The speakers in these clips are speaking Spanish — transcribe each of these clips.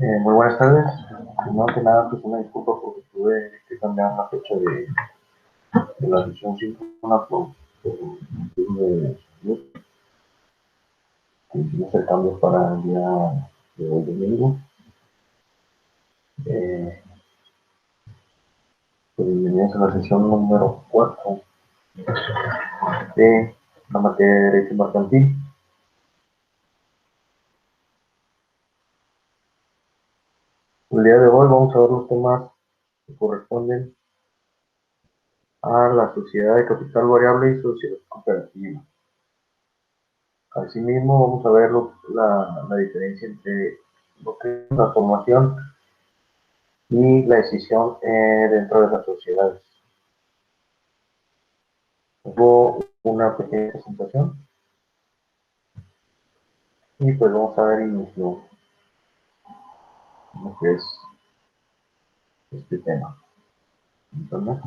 Muy buenas tardes. Primero que nada, pues una disculpa porque tuve que cambiar la fecha de la sesión síncrona por motivos de salud. Hicimos el cambio para el día de hoy domingo. Eh, pues bienvenidos a la sesión número 4 de la materia de Derecho Mercantil. El día de hoy vamos a ver los temas que corresponden a la sociedad de capital variable y sociedad cooperativa. Asimismo, vamos a ver la diferencia entre lo que es la formación y la decisión dentro de las sociedades. Hubo una pequeña presentación y pues vamos a ver inicio lo que es este tema. ¿Entendés?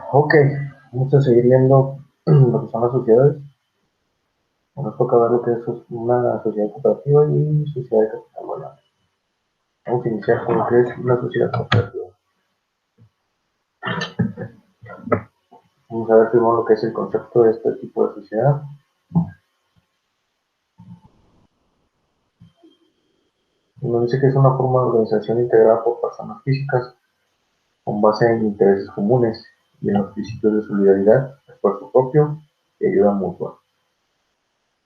Ok, vamos a seguir viendo lo que son las sociedades. Nos toca ver lo que es una sociedad cooperativa y sociedad de capital variable. Vamos a iniciar con lo que es una sociedad cooperativa. Vamos a ver primero lo que es el concepto de este tipo de sociedad. Nos dice que es una forma de organización integrada por personas físicas con base en intereses comunes y en los principios de solidaridad, esfuerzo propio y ayuda mutua,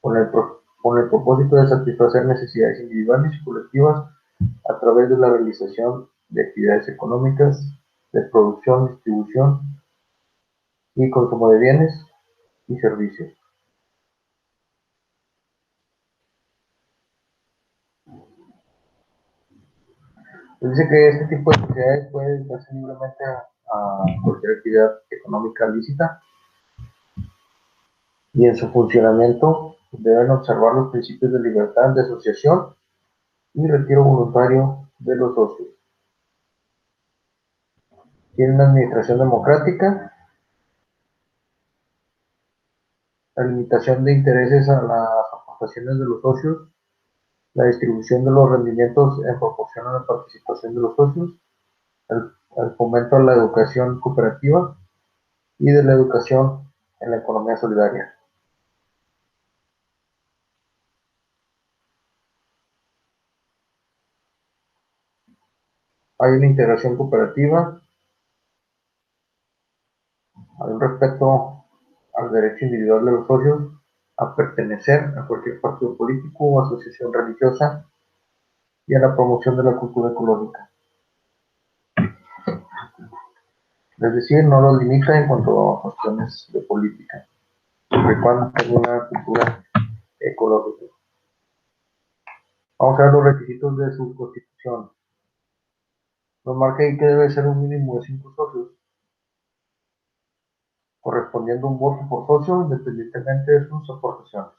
con el propósito de satisfacer necesidades individuales y colectivas a través de la realización de actividades económicas, de producción, distribución y consumo de bienes y servicios. Dice que este tipo de sociedades puede dedicarse libremente a cualquier actividad económica lícita y en su funcionamiento deben observar los principios de libertad de asociación y retiro voluntario de los socios. Tiene una administración democrática, la limitación de intereses a las aportaciones de los socios, la distribución de los rendimientos en proporción a la participación de los socios, el fomento a la educación cooperativa y de la educación en la economía solidaria. Hay una integración cooperativa, hay un respeto al derecho individual de los socios a pertenecer a cualquier partido político o asociación religiosa y a la promoción de la cultura ecológica. Es decir, no los limita en cuanto a cuestiones de política, siempre y cuando tenga una cultura ecológica. Vamos a ver los requisitos de su constitución. Nos marca ahí que debe ser un mínimo de 5 socios, correspondiendo un voto por socio independientemente de sus aportaciones.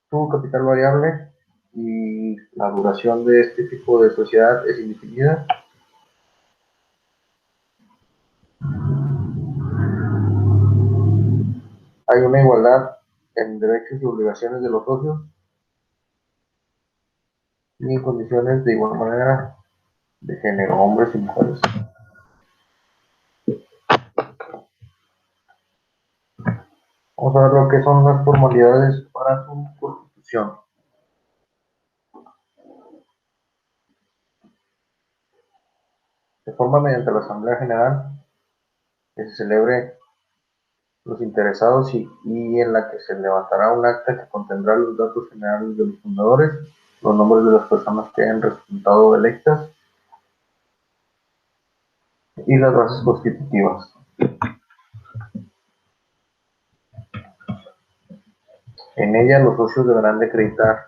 Su capital variable y la duración de este tipo de sociedad es indefinida. Hay una igualdad en derechos y obligaciones de los socios y en condiciones de igual manera de género, hombres y mujeres. Vamos a ver lo que son las formalidades para su constitución. Se forma mediante la Asamblea General que se celebre los interesados y en la que se levantará un acta que contendrá los datos generales de los fundadores, los nombres de las personas que hayan resultado electas y las bases constitutivas. En ella los socios deberán de acreditar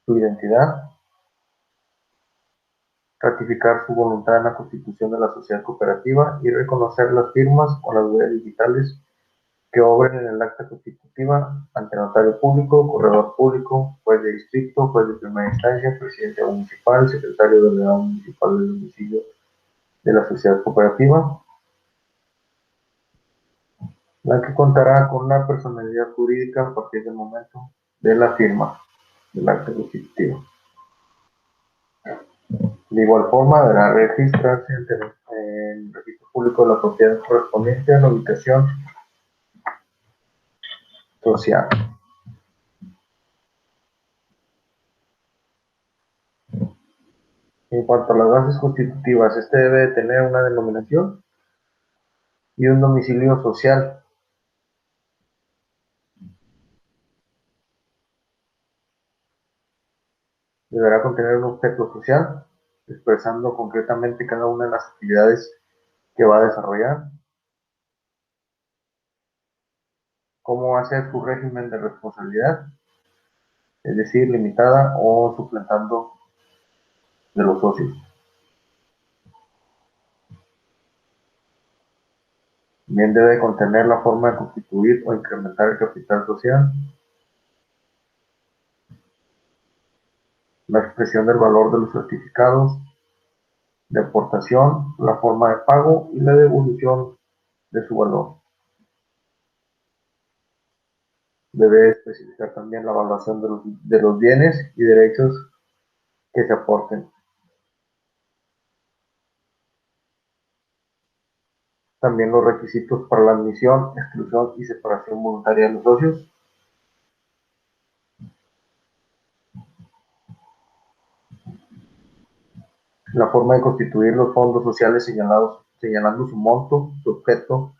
su identidad, ratificar su voluntad en la constitución de la sociedad cooperativa y reconocer las firmas o las huellas digitales que obren en el acta constitutiva ante notario público, corredor público, juez de distrito, juez de primera instancia, presidente municipal, secretario delegado municipal del domicilio de la sociedad cooperativa, la que contará con una personalidad jurídica a partir del momento de la firma del acta constitutiva. De igual forma, deberá registrarse en el registro público de la propiedad correspondiente a la ubicación social. En cuanto a las bases constitutivas, este debe de tener una denominación y un domicilio social. Deberá contener un objeto social, expresando concretamente cada una de las actividades que va a desarrollar, cómo va a ser su régimen de responsabilidad, es decir, limitada o suplantando de los socios. También debe contener la forma de constituir o incrementar el capital social, la expresión del valor de los certificados de aportación, la forma de pago y la devolución de su valor. Debe especificar también la evaluación de los bienes y derechos que se aporten. También los requisitos para la admisión, exclusión y separación voluntaria de los socios. La forma de constituir los fondos sociales señalando su monto, su objeto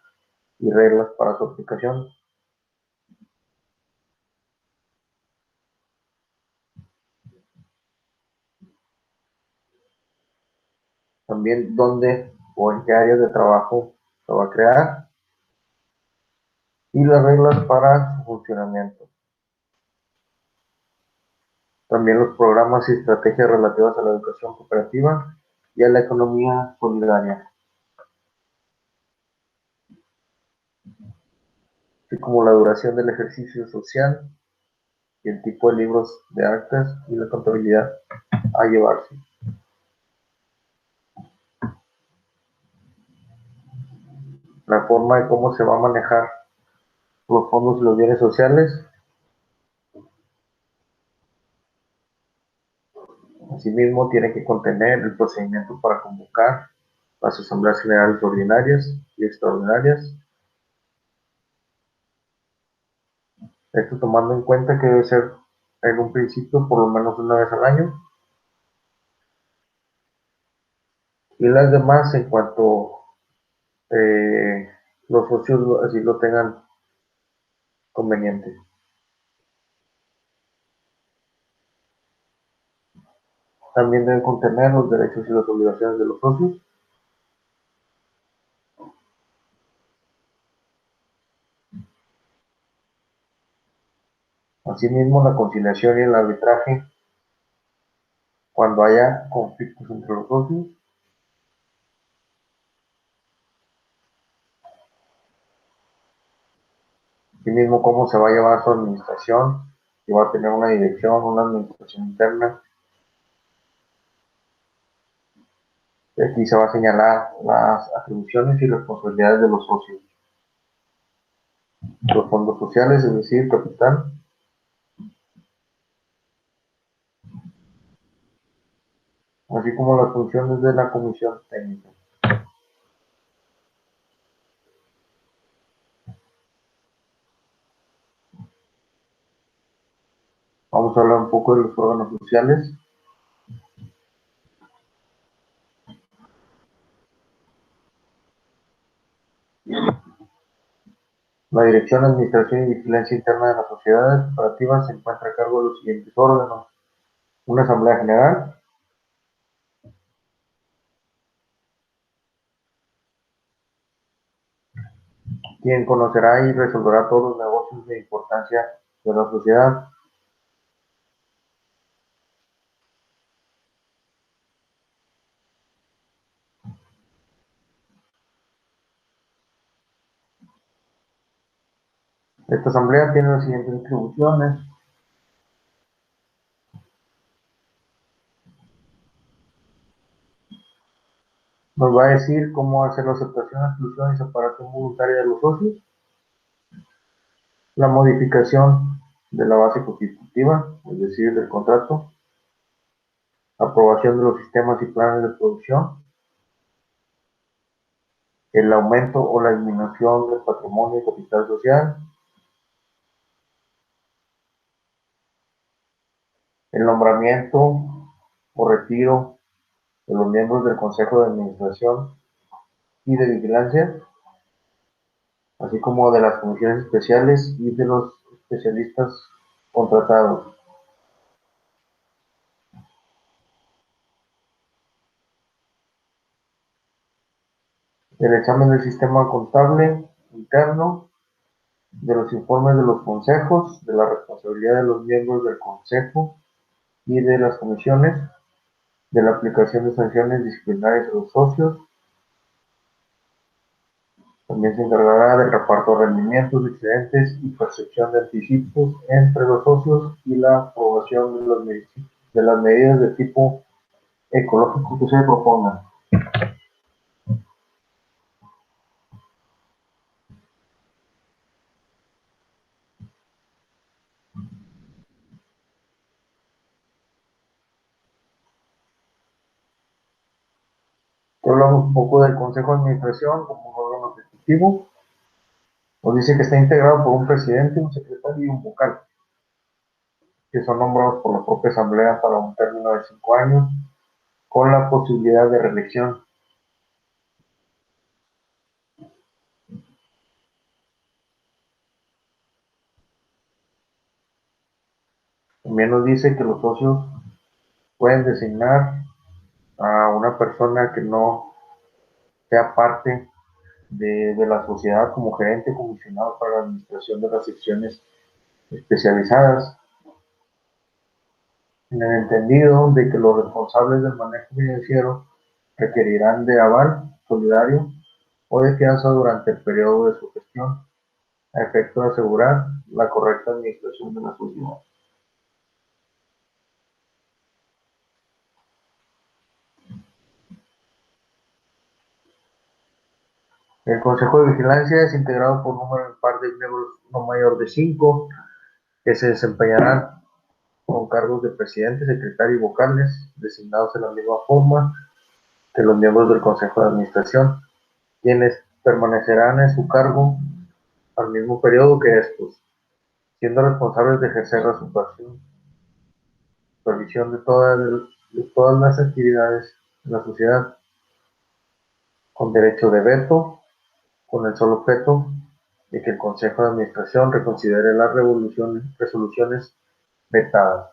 y reglas para su aplicación. También dónde o en qué áreas de trabajo se va a crear y las reglas para su funcionamiento. También los programas y estrategias relativas a la educación cooperativa y a la economía solidaria, así como la duración del ejercicio social y el tipo de libros de actas y la contabilidad a llevarse. La forma de cómo se va a manejar los fondos y los bienes sociales. Asimismo, tiene que contener el procedimiento para convocar las asambleas generales ordinarias y extraordinarias. Esto tomando en cuenta que debe ser en un principio por lo menos una vez al año. Y las demás en cuanto los socios así lo tengan conveniente. También deben contener los derechos y las obligaciones de los socios. Asimismo, la conciliación y el arbitraje cuando haya conflictos entre los socios. Asimismo, cómo se va a llevar su administración, si va a tener una dirección, una administración interna. Y aquí se va a señalar las atribuciones y responsabilidades de los socios. Los fondos sociales, es decir, capital. Así como las funciones de la comisión técnica. Vamos a hablar un poco de los órganos sociales. La dirección, administración y vigilancia interna de las sociedades cooperativas se encuentra a cargo de los siguientes órganos. Una asamblea general, quien conocerá y resolverá todos los negocios de importancia de la sociedad. Esta asamblea tiene las siguientes atribuciones. Nos va a decir cómo hacer la aceptación, exclusión y separación voluntaria de los socios, la modificación de la base constitutiva, es decir, del contrato, aprobación de los sistemas y planes de producción, el aumento o la disminución del patrimonio y capital social, el nombramiento o retiro de los miembros del Consejo de Administración y de Vigilancia, así como de las comisiones especiales y de los especialistas contratados. El examen del sistema contable interno, de los informes de los consejos, de la responsabilidad de los miembros del consejo y de las comisiones, de la aplicación de sanciones disciplinarias a los socios. También se encargará del reparto de rendimientos, excedentes y percepción de anticipos entre los socios y la aprobación de las medidas de tipo ecológico que se propongan. Hablamos un poco del Consejo de Administración como un órgano ejecutivo. Nos dice que está integrado por un presidente, un secretario y un vocal, que son nombrados por la propia Asamblea para un término de 5 años, con la posibilidad de reelección. También nos dice que los socios pueden designar a una persona que no sea parte de la sociedad como gerente comisionado para la administración de las secciones especializadas, en el entendido de que los responsables del manejo financiero requerirán de aval solidario o de fianza durante el periodo de su gestión, a efecto de asegurar la correcta administración de la sociedad. El Consejo de Vigilancia es integrado por un número impar de miembros no mayor de 5, que se desempeñarán con cargos de presidente, secretario y vocales, designados de la misma forma que los miembros del Consejo de Administración, quienes permanecerán en su cargo al mismo periodo que estos, siendo responsables de ejercer la supervisión de todas las actividades de la sociedad, con derecho de veto, con el solo objeto de que el Consejo de Administración reconsidere las resoluciones vetadas.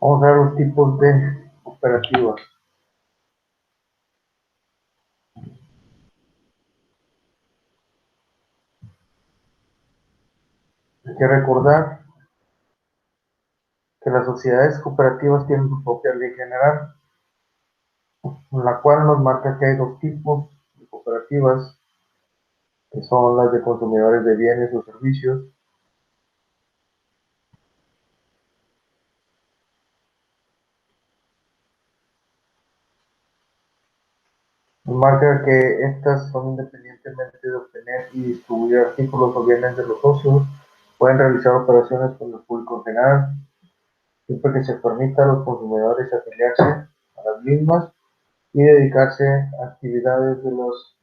Vamos a ver los tipos de operativas. Hay que recordar que las sociedades cooperativas tienen su propia ley general, la cual nos marca que hay dos tipos de cooperativas, que son las de consumidores de bienes o servicios. Nos marca que estas son independientemente de obtener y distribuir artículos o bienes de los socios, pueden realizar operaciones con el público en general, siempre que se permita a los consumidores afiliarse a las mismas y dedicarse a actividades de los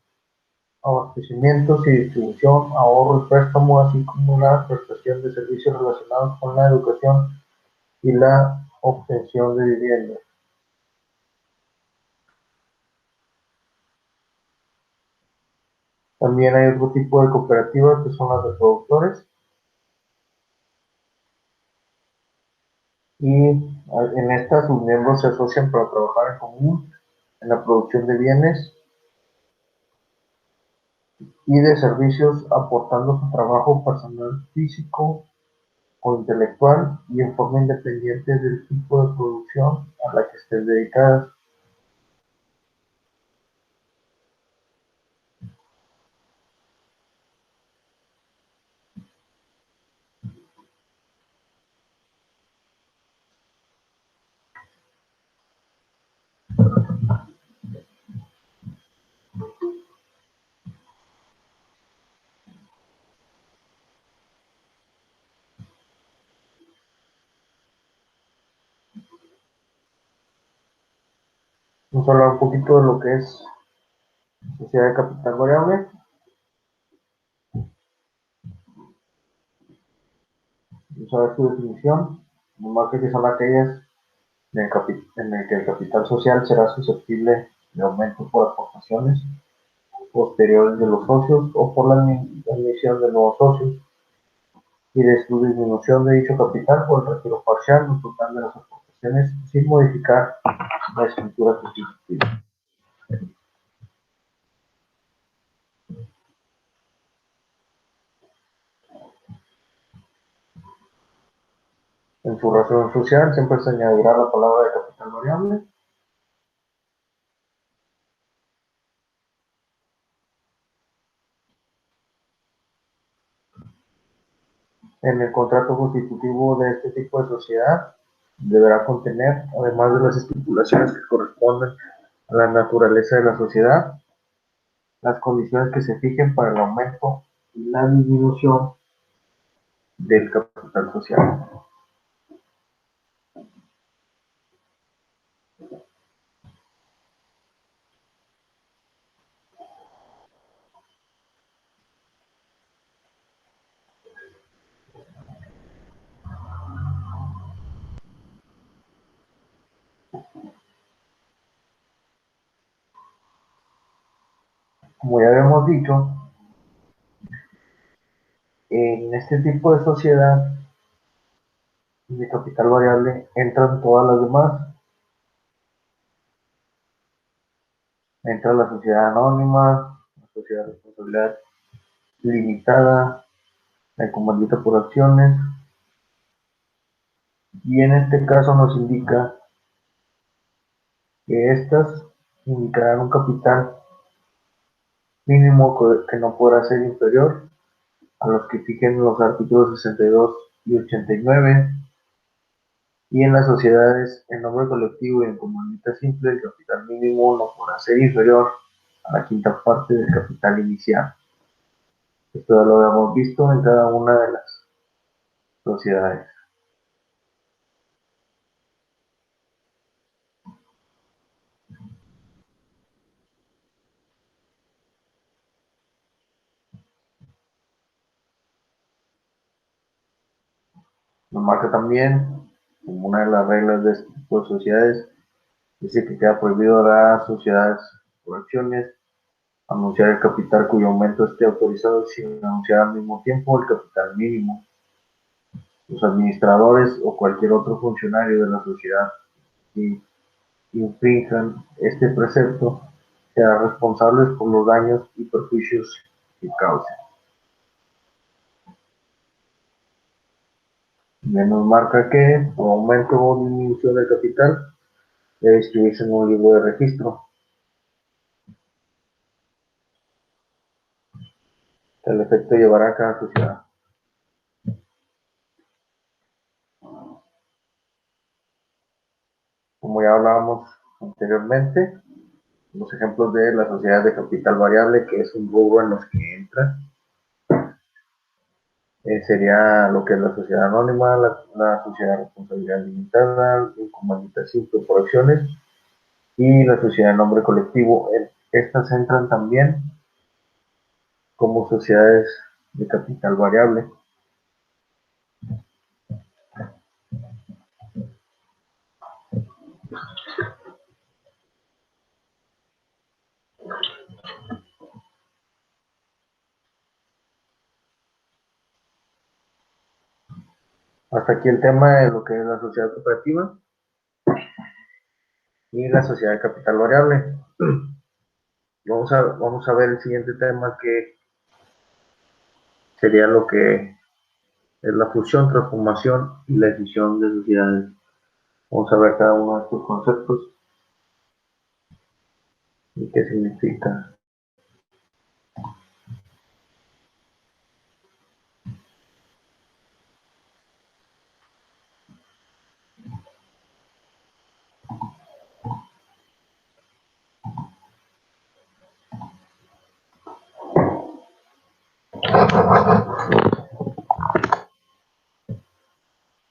abastecimientos y distribución, ahorro y préstamo, así como la prestación de servicios relacionados con la educación y la obtención de vivienda. También hay otro tipo de cooperativas que son las de productores, y en estas sus miembros se asocian para trabajar en común en la producción de bienes y de servicios, aportando su trabajo personal, físico o intelectual y en forma independiente del tipo de producción a la que estén dedicadas. Vamos a hablar un poquito de lo que es sociedad de capital variable. Vamos a ver su definición. Nos marca que son aquellas en el que el capital social será susceptible de aumento por aportaciones posteriores de los socios o por la admisión de nuevos socios, y de su disminución de dicho capital por el retiro parcial o total de las aportaciones sin modificar la estructura constitutiva. En su razón social siempre se añadirá la palabra de capital variable. En el contrato constitutivo de este tipo de sociedad deberá contener, además de las estipulaciones que corresponden a la naturaleza de la sociedad, las condiciones que se fijen para el aumento y la disminución del capital social. Como ya habíamos dicho, en este tipo de sociedad de capital variable entran todas las demás. Entra la sociedad anónima, la sociedad de responsabilidad limitada, la comandita por acciones, y en este caso nos indica que estas indicarán un capital mínimo que no podrá ser inferior a los que fijen los artículos 62 y 89, y en las sociedades en nombre colectivo y en comandita simple el capital mínimo no podrá ser inferior a la quinta parte del capital inicial. Esto ya lo habíamos visto en cada una de las sociedades. Nos marca también, como una de las reglas de este tipo de sociedades, dice que queda prohibido a las sociedades por acciones anunciar el capital cuyo aumento esté autorizado sin anunciar al mismo tiempo el capital mínimo. Los administradores o cualquier otro funcionario de la sociedad que infrinjan este precepto serán responsables por los daños y perjuicios que causen. Nos marca que por aumento o disminución del capital debe inscribirse en un libro de registro. El efecto llevará a cada sociedad. Como ya hablábamos anteriormente, los ejemplos de la sociedad de capital variable, que es un rubro en los que entra, sería lo que es la sociedad anónima, la sociedad de responsabilidad limitada, el comandita simple por acciones y la sociedad de nombre colectivo. Estas entran también como sociedades de capital variable. Hasta aquí el tema de lo que es la sociedad cooperativa y la sociedad de capital variable. Vamos a ver el siguiente tema, que sería lo que es la fusión, transformación y la escisión de sociedades. Vamos a ver cada uno de estos conceptos y qué significa.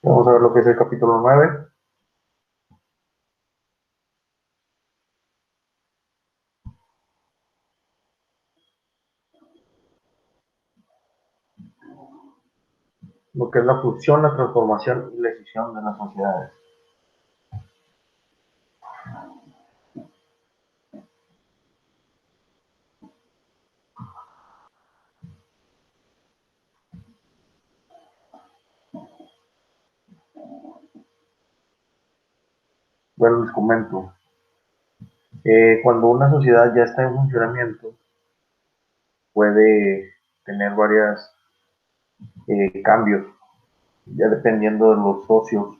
Vamos a ver lo que es el capítulo 9. Lo que es la fusión, la transformación y la escisión de las sociedades. Bueno, les comento. Cuando una sociedad ya está en funcionamiento, puede tener varios cambios, ya dependiendo de los socios.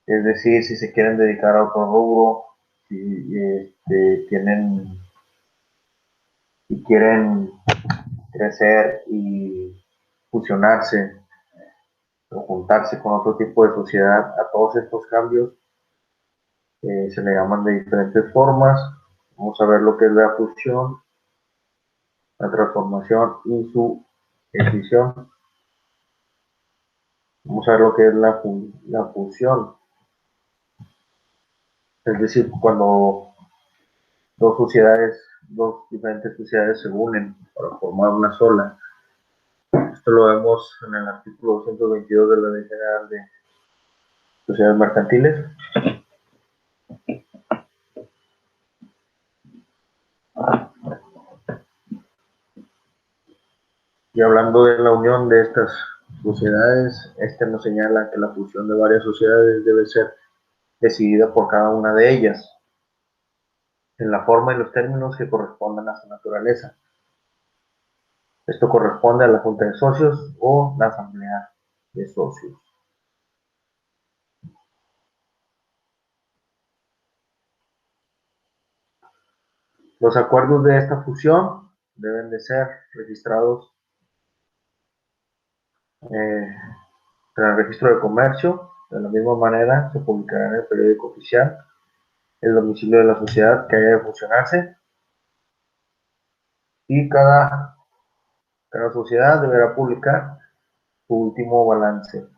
Es decir, si se quieren dedicar a otro rubro, si tienen y quieren crecer y fusionarse o juntarse con otro tipo de sociedad, a todos estos cambios se le llaman de diferentes formas. Vamos a ver lo que es la fusión, la transformación y su escisión. Vamos a ver lo que es la fusión, es decir, cuando dos diferentes sociedades se unen para formar una sola. Esto lo vemos en el artículo 222 de la Ley General de Sociedades Mercantiles. Y hablando de la unión de estas sociedades, este nos señala que la fusión de varias sociedades debe ser decidida por cada una de ellas, en la forma y los términos que correspondan a su naturaleza. Esto corresponde a la Junta de Socios o la Asamblea de Socios. Los acuerdos de esta fusión deben de ser registrados en el registro de comercio. De la misma manera, se publicará en el periódico oficial el domicilio de la sociedad que haya de fusionarse, y cada sociedad deberá publicar su último balance.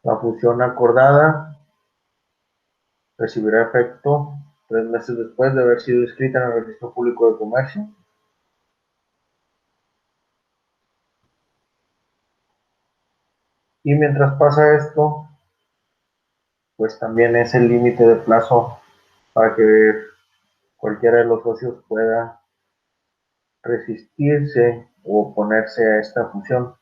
La fusión acordada recibirá efecto 3 meses después de haber sido inscrita en el Registro Público de Comercio. Y mientras pasa esto, pues también es el límite de plazo para que cualquiera de los socios pueda resistirse o oponerse a esta fusión.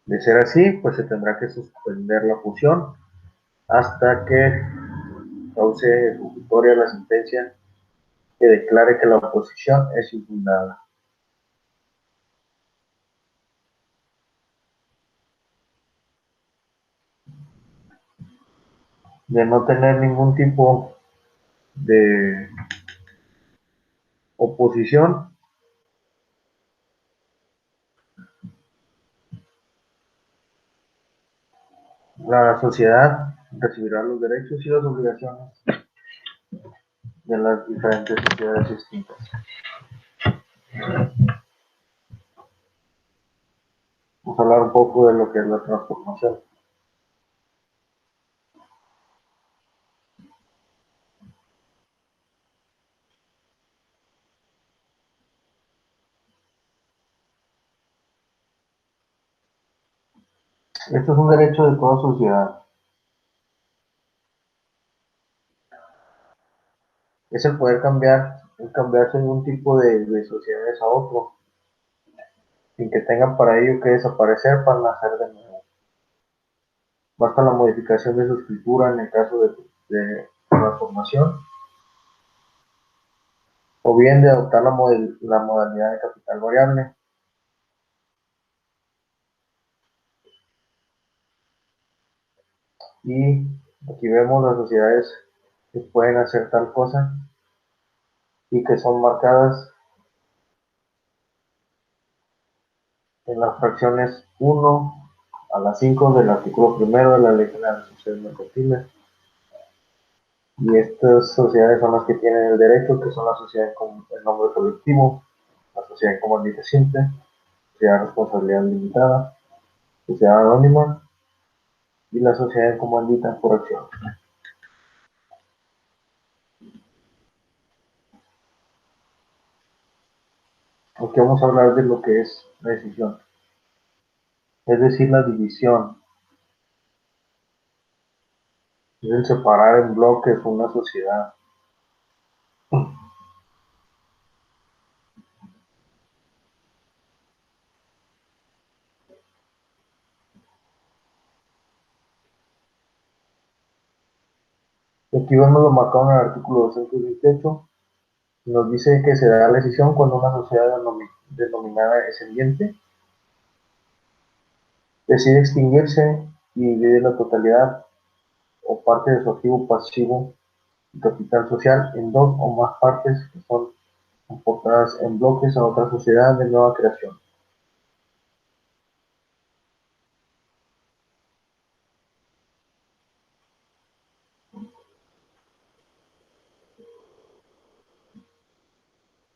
De ser así, pues se tendrá que suspender la fusión hasta que cause ejecutoria la sentencia que declare que la oposición es infundada. De no tener ningún tipo de oposición, la sociedad recibirá los derechos y las obligaciones de las diferentes sociedades distintas. Vamos a hablar un poco de lo que es la transformación. Esto es un derecho de toda sociedad. Es el poder cambiarse de un tipo de sociedades a otro, sin que tengan para ello que desaparecer para nacer de nuevo. Basta la modificación de su escritura en el caso de transformación, o bien de adoptar la modalidad de capital variable. Y aquí vemos las sociedades que pueden hacer tal cosa y que son marcadas en las fracciones 1 a las 5 del artículo primero de la Ley General de Sociedades Mercantiles. Y estas sociedades son las que tienen el derecho, que son la sociedad con el nombre colectivo, la sociedad en comandita simple, sociedad de responsabilidad limitada, sociedad anónima y la sociedad en comandita por acción. Aquí vamos a hablar de lo que es la decisión, es decir, la división, es el separar en bloques una sociedad. Aquí vemos lo marcado en el artículo 228, nos dice que se da la decisión cuando una sociedad denominada descendiente decide extinguirse y divide la totalidad o parte de su activo pasivo y capital social en dos o más partes que son aportadas en bloques a otra sociedad de nueva creación.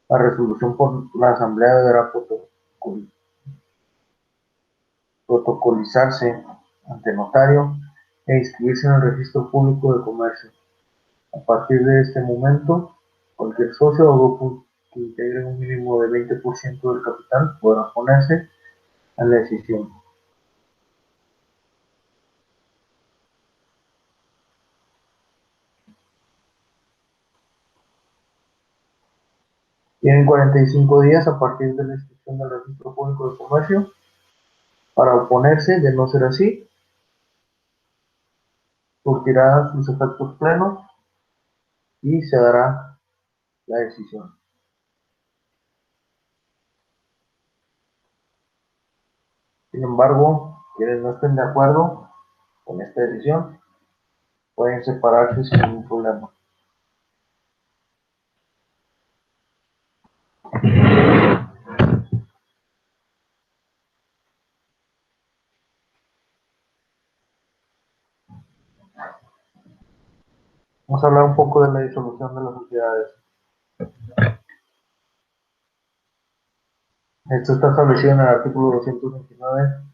La resolución por la Asamblea deberá protocolizarse ante notario e inscribirse en el Registro Público de Comercio. A partir de este momento, cualquier socio o grupo que integre un mínimo de 20% del capital podrá oponerse a la decisión. Tienen 45 días a partir de la inscripción del Registro Público de Comercio para oponerse. De no ser así, surtirá sus efectos plenos y se dará la decisión. Sin embargo, quienes no estén de acuerdo con esta decisión pueden separarse sin ningún problema. Vamos a hablar un poco de la disolución de las sociedades. Esto está establecido en el artículo 229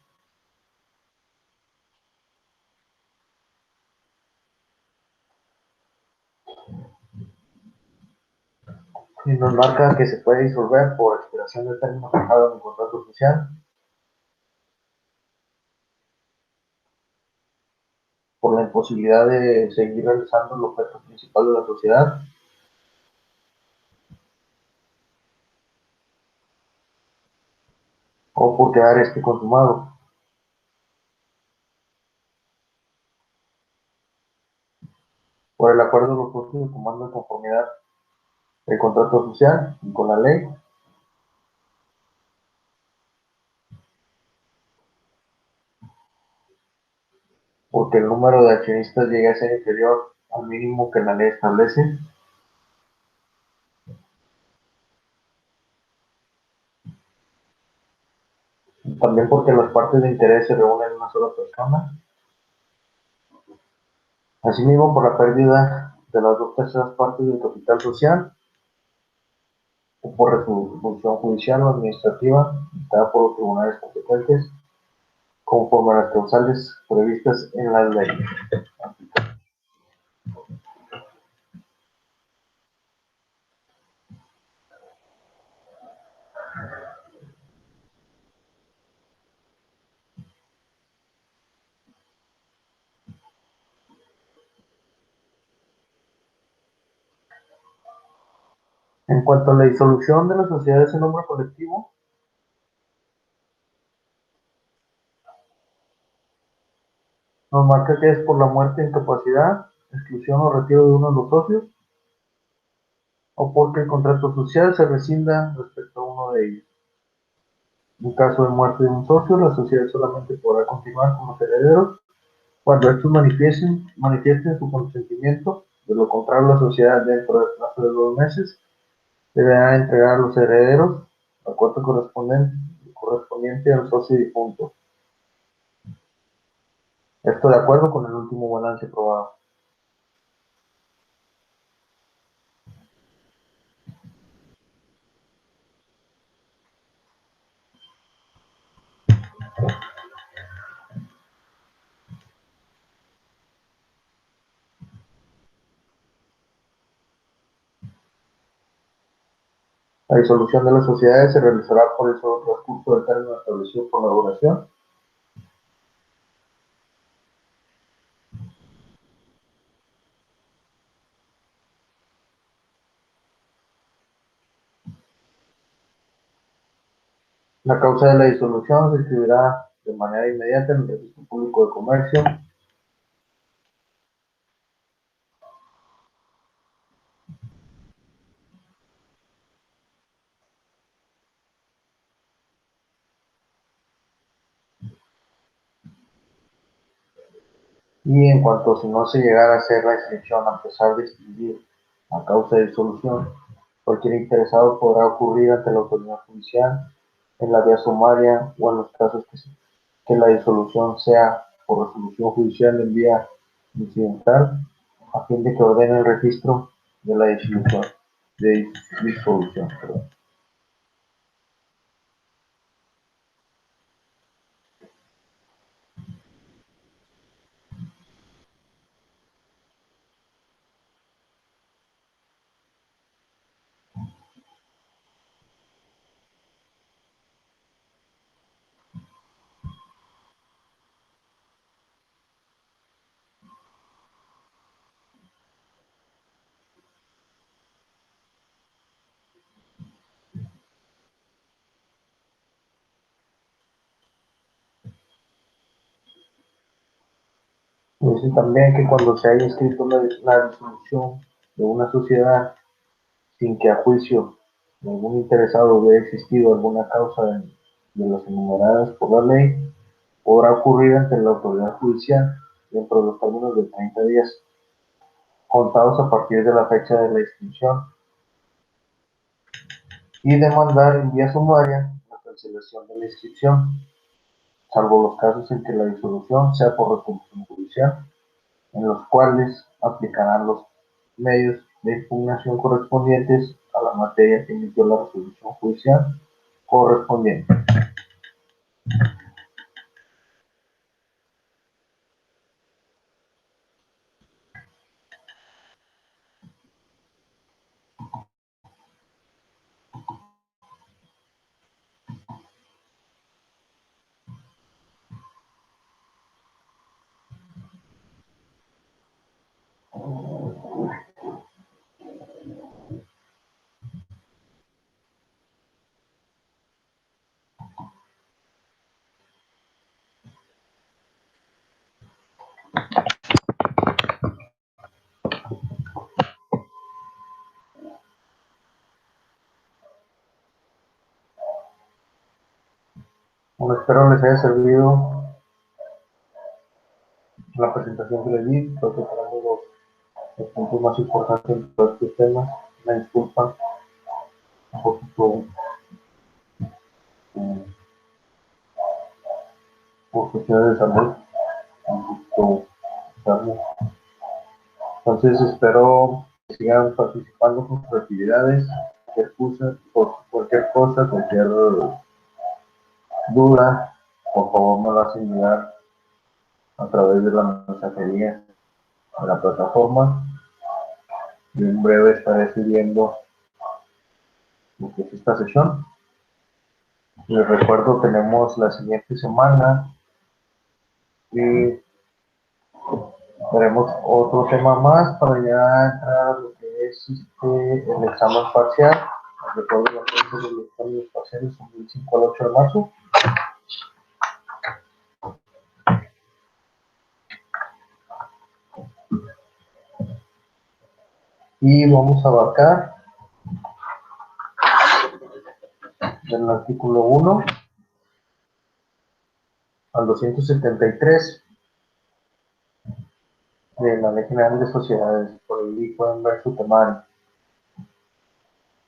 y nos marca que se puede disolver por expiración del término fijado en el contrato social, por la imposibilidad de seguir realizando el objeto principal de la sociedad, o por quedar este consumado, por el acuerdo de los socios de comando de conformidad del contrato social y con la ley, porque el número de accionistas llegue a ser inferior al mínimo que la ley establece, también porque las partes de interés se reúnen en una sola persona, asimismo por la pérdida de las dos terceras partes del capital social, o por resolución judicial o administrativa dictada por los tribunales competentes, conforme a las causales previstas en la ley. En cuanto a la disolución de las sociedades en nombre colectivo, nos marca que es por la muerte, incapacidad, exclusión o retiro de uno de los socios, o porque el contrato social se rescinda respecto a uno de ellos. En caso de muerte de un socio, la sociedad solamente podrá continuar con los herederos cuando estos manifiesten su consentimiento. De lo contrario, la sociedad, dentro del plazo de 2 meses, deberá entregar a los herederos la cuota correspondiente al socio difunto. Esto de acuerdo con el último balance aprobado. La disolución de las sociedades se realizará por el solo transcurso del término establecido por la duración. La causa de la disolución se inscribirá de manera inmediata en el Registro Público de Comercio. Y en cuanto si no se llegara a hacer la inscripción a pesar de extinguir la causa de disolución, cualquier interesado podrá ocurrir ante la autoridad judicial en la vía sumaria o en los casos que la disolución sea por resolución judicial en vía incidental, a fin de que ordene el registro de la disolución. Perdón. Dice también que cuando se haya escrito la disolución de una sociedad sin que a juicio de algún interesado hubiera existido alguna causa de las enumeradas por la ley, podrá ocurrir ante la autoridad judicial dentro de los términos de 30 días contados a partir de la fecha de la inscripción y demandar en vía sumaria la cancelación de la inscripción, salvo los casos en que la disolución sea por resolución judicial, en los cuales aplicarán los medios de impugnación correspondientes a la materia que emitió la resolución judicial correspondiente. Bueno, espero les haya servido la presentación que les di. Creo que tenemos los puntos más importantes de todos estos temas. Me disculpan un poquito eh, por cuestiones de salud, un poquito enfermo. Entonces espero que sigan participando con sus actividades, cualquier cosa, cualquier duda, por favor me lo hacen llegar a través de la mensajería de la plataforma. Y en breve estaré subiendo lo que es esta sesión. Les recuerdo, tenemos la siguiente semana y veremos otro tema más para ya entrar a lo que es el examen parcial. Recuerdo las fechas de los exámenes parciales son del 5 al 8 de marzo. Y vamos a abarcar del artículo 1 al 273 de la Ley General de Sociedades. Por ahí pueden ver su temario.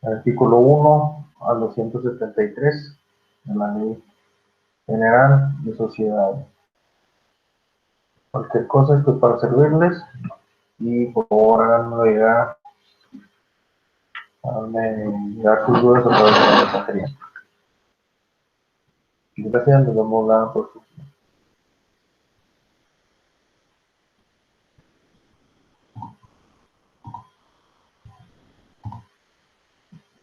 Artículo 1 al 273 de la Ley General de Sociedades. Cualquier cosa estoy para servirles y por favor háganmelo llegar, sus dudas a través de la mensajería. Gracias, nos vemos por su